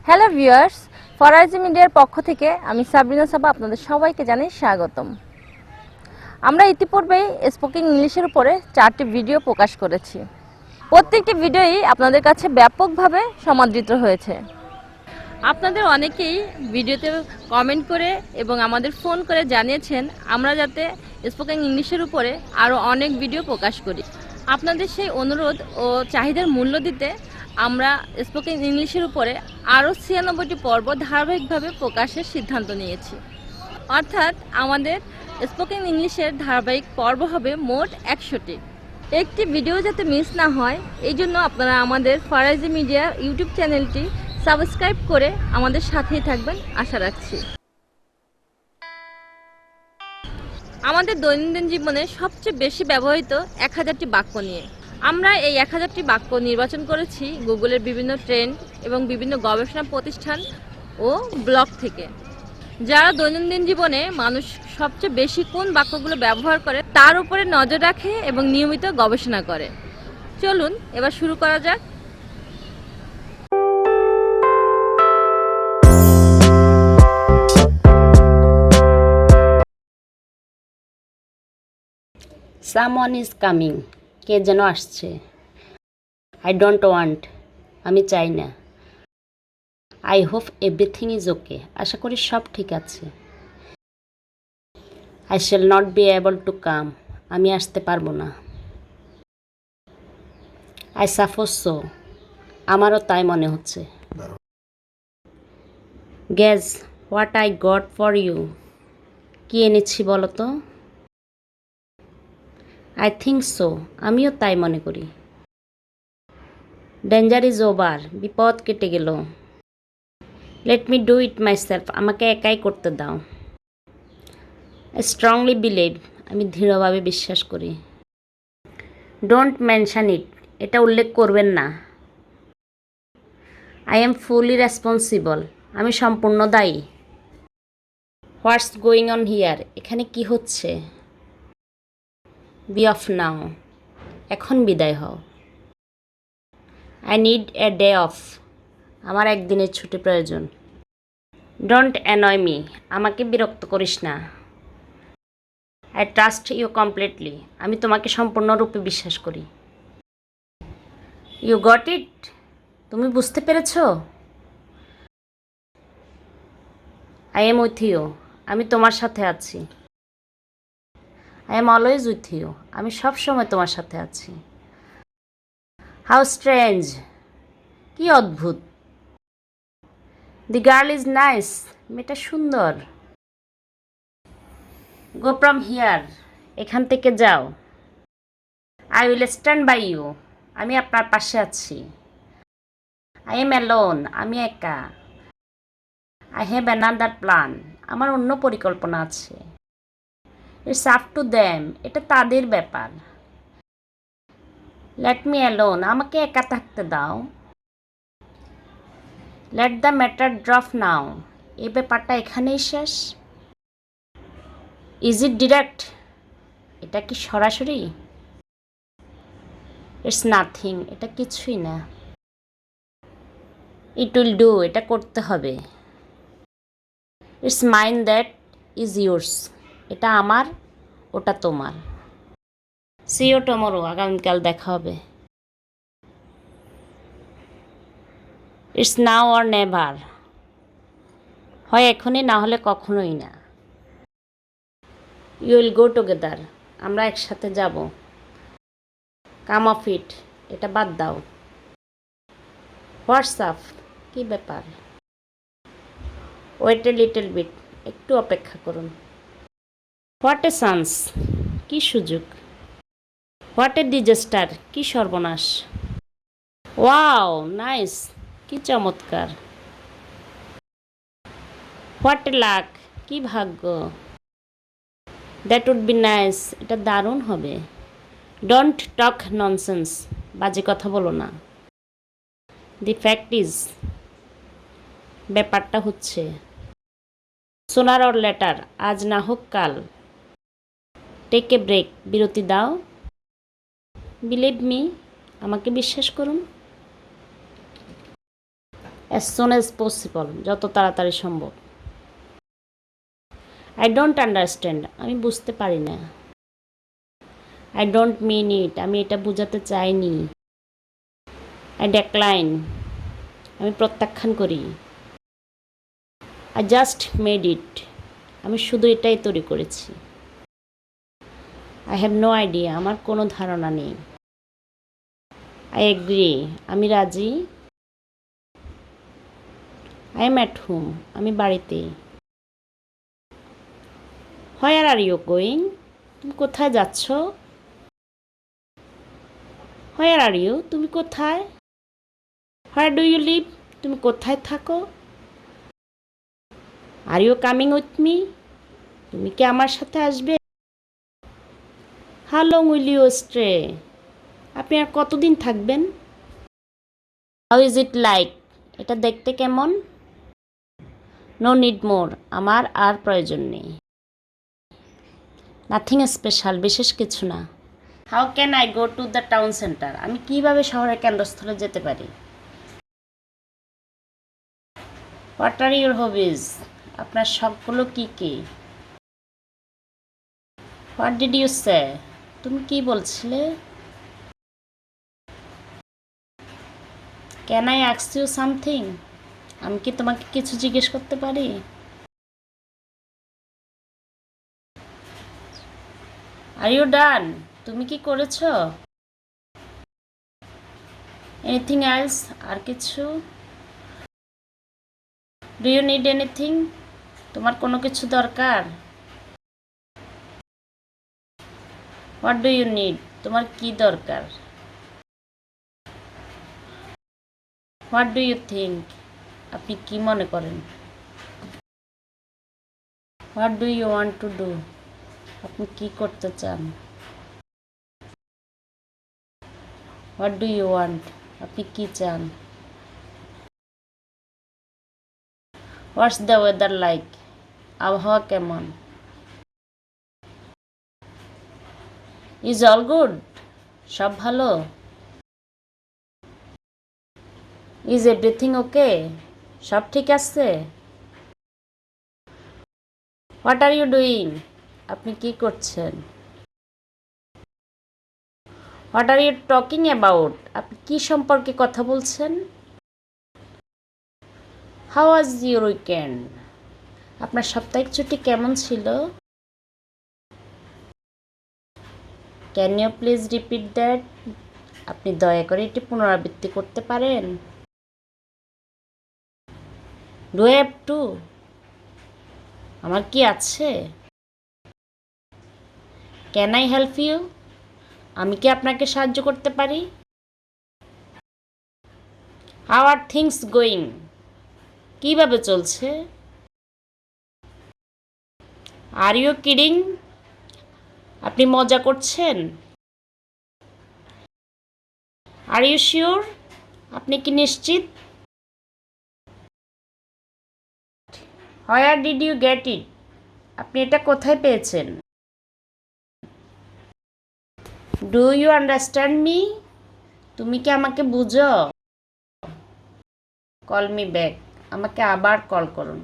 Hello viewers, Faraji মিডিয়ার পক্ষ থেকে আমি সাবরিনা সাবা আপনাদের সবাইকে জানাই স্বাগতম। আমরা ইতিপূর্বেই স্পোকেন ইংলিশের উপরে 4টি ভিডিও প্রকাশ করেছি। প্রত্যেকটি ভিডিওই আপনাদের কাছে ব্যাপকভাবে সমাদৃত হয়েছে। আপনাদের অনেকেই ভিডিওতে কমেন্ট করে এবং আমাদের ফোন করে জানিয়েছেন আমরা যাতে স্পোকেন ইংলিশের উপরে আরও অনেক ভিডিও প্রকাশ করি। আপনাদের সেই অনুরোধ ও চাহিদার মূল্য দিতে আমরা স্পোকেন ইংলিশের উপরে আরও 96টি পর্ব ধারাবাহিকভাবে প্রকাশের সিদ্ধান্ত নিয়েছি। অর্থাৎ আমাদের স্পোকেন ইংলিশের ধারাবাহিক পর্ব হবে মোট 100টি। একটি ভিডিও যাতে মিস না হয় এই জন্য আপনারা আমাদের ফরাজি মিডিয়া ইউটিউব চ্যানেলটি সাবস্ক্রাইব করে আমাদের সাথেই থাকবেন আশা রাখছি। আমাদের দৈনন্দিন জীবনে সবচেয়ে বেশি ব্যবহৃত 1000টি বাক্য নিয়ে আমরা এই 1000টি বাক্য নির্বাচন করেছি গুগলের বিভিন্ন ট্রেন্ড এবং বিভিন্ন গবেষণা প্রতিষ্ঠান ও ব্লগ থেকে। যারা দৈনন্দিন জীবনে মানুষ সবচেয়ে বেশি কোন বাক্যগুলো ব্যবহার করে তার উপরে নজর রাখে এবং নিয়মিত গবেষণা করে। চলুন এবার শুরু করা যাক। Someone is coming. কে যেন আসছে। I don't want. আমি চাই না। I hope everything is okay. আশা করি সব ঠিক আছে। I shall not be able to come. আমি আসতে পারবো না। I suppose so. আমারও তাই মনে হচ্ছে। Guess what I got for you. কি এনেছি বলো তো? I think so. আমিও তাই মনে করি। Danger is over. বিপদ কেটে গেল। Let me do it myself. আমাকে একাই করতে দাও। I strongly believe. আমি দৃঢ়ভাবে বিশ্বাস করি। Don't mention it. এটা উল্লেখ করবেন না। I am fully responsible. আমি সম্পূর্ণ দায়ী। What's going on here? এখানে কি হচ্ছে? Be off now. এখন বিদায় হও। I need a day off. আমার একদিনের ছুটি প্রয়োজন। Don't annoy me. আমাকে বিরক্ত করিস না। I trust you completely. আমি তোমাকে সম্পূর্ণরূপে বিশ্বাস করি। You got it? তুমি বুঝতে পেরেছো? I am with you. আমি তোমার সাথে আছি। I am always with you. আমি সব সময় তোমার সাথে আছি। How strange. কি অদ্ভুত। The girl is nice. মেয়েটা সুন্দর। Go from here. এখান থেকে যাও। I will stand by you. আমি আপনার পাশে আছি। I am alone. আমি একা। I have another plan. আমার অন্য পরিকল্পনা আছে। It's up to them. এটা তাদের ব্যাপার। Let me alone. আমাকে একা থাকতে দাও। Let the matter drop now. এই ব্যাপারটা এখানেই শেষ। Is it direct? এটা কি সরাসরি? It's nothing. এটা কিছুই না। It will do. এটা করতে হবে। It's mine that is yours. এটা আমার, ওটা তোমার। See you tomorrow. আগামীকাল দেখা হবে। It's now or never. হয় এখনই না হলে কখনোই না। You will go together. আমরা একসাথে যাব। Come off it. এটা বাদ দাও। What's up? কি ব্যাপার? Wait a little bit. একটু অপেক্ষা করুন। What a chance. কি সুযোগ। What a disaster. কি সর্বনাশ। Wow, nice. কি চমৎকার। What a luck. কি ভাগ্য। That would be nice. এটা দারুণ হবে। Don't talk nonsense. বাজে কথা বলো না। The fact is. ব্যাপারটা হচ্ছে। Sooner or later. আজ না হোক কাল। Take a break. বিরতি দাও। Believe me. আমাকে বিশ্বাস করুন। অ্যাজ সুন অ্যাজ পসিবল, যত তাড়াতাড়ি সম্ভব। আই ডোন্ট আন্ডারস্ট্যান্ড, আমি বুঝতে পারি না। আই ডোন্ট মিন ইট, আমি এটা বোঝাতে চাইনি। আই ডেক্লাইন, আমি প্রত্যাখ্যান করি। আই জাস্ট মেড ইট, আমি শুধু এটাই তৈরি করেছি। আই হ্যাভ নো আইডিয়া, আমার কোনো ধারণা নেই। আই এগ্রি, আমি রাজি। আই এম অ্যাট হোম, আমি বাড়িতে। হোয়ার আর ইউ গোয়িং, তুমি কোথায় যাচ্ছ? হোয়ার আর ইউ, তুমি কোথায়? হোয়ার ডু ইউ লিভ, তুমি কোথায় থাকো? Are you coming with me, তুমি কি আমার সাথে আসবে? How long will you stay, আপনি আর কতদিন থাকবেন? হাউ ইজ ইট লাইক, এটা দেখতে কেমন? নো নিড মোর, আমার আর প্রয়োজন নেই। নাথিং স্পেশাল, বিশেষ কিছু না। How can I go to the town centre, আমি কিভাবে শহরের কেন্দ্রস্থলে যেতে পারি? হোয়াট আর ইউর হবিজ, আপনার শখগুলো কী কী? হোয়াট ডিড ইউ সে, তুমি কি বলছিলে? Can I ask you something, আমি কি তোমাকে কিছু জিজ্ঞেস করতে পারি? আর ইউ ডান, তুমি কি করেছো? এনিথিং এলস, আর কিছু? ডু ইউ নিড এনিথিং, তোমার কোনো কিছু দরকার? হোয়াট ডু ইউ নিড, তোমার কি দরকার? হোয়াট ডু ইউ থিঙ্ক, আপনি কি মনে করেন? What do you want to do, আপনি কি করতে চান? হোয়াট ডু ইউ ওয়ান্ট, আপনি কি চান? হোয়াটস দ্য ওয়েদার লাইক, আবহাওয়া কেমন? ইজ অল গুড, সব ভালো? ইজ এভরিথিং ওকে, সব ঠিক আছে? হোয়াট আর ইউ ডুইং, আপনি কি করছেন? What are you talking about, আপনি কি সম্পর্কে কথা বলছেন? হাউ ওয়াজ ইউর উইকেন্ড, আপনার সাপ্তাহিক ছুটি কেমন ছিল? Can you please repeat that, আপনি দয়া করে এটি পুনরাবৃত্তি করতে পারেন? ডু হ্যাভ টু, আমার কি আছে? ক্যান আই হেল্প ইউ, আমি কি আপনাকে সাহায্য করতে পারি? হাউ আর থিংস গোয়িং, কীভাবে চলছে? আর ইউ কিডিং, আপনি মজা করছেন? আর ইউ শিওর, আপনি কি নিশ্চিত? Where did you get it, আপনি এটা কোথায় পেয়েছেন? ডু ইউ আন্ডারস্ট্যান্ড মি, তুমি কি আমাকে বুঝো? কল মি ব্যাক, আমাকে আবার কল করুন।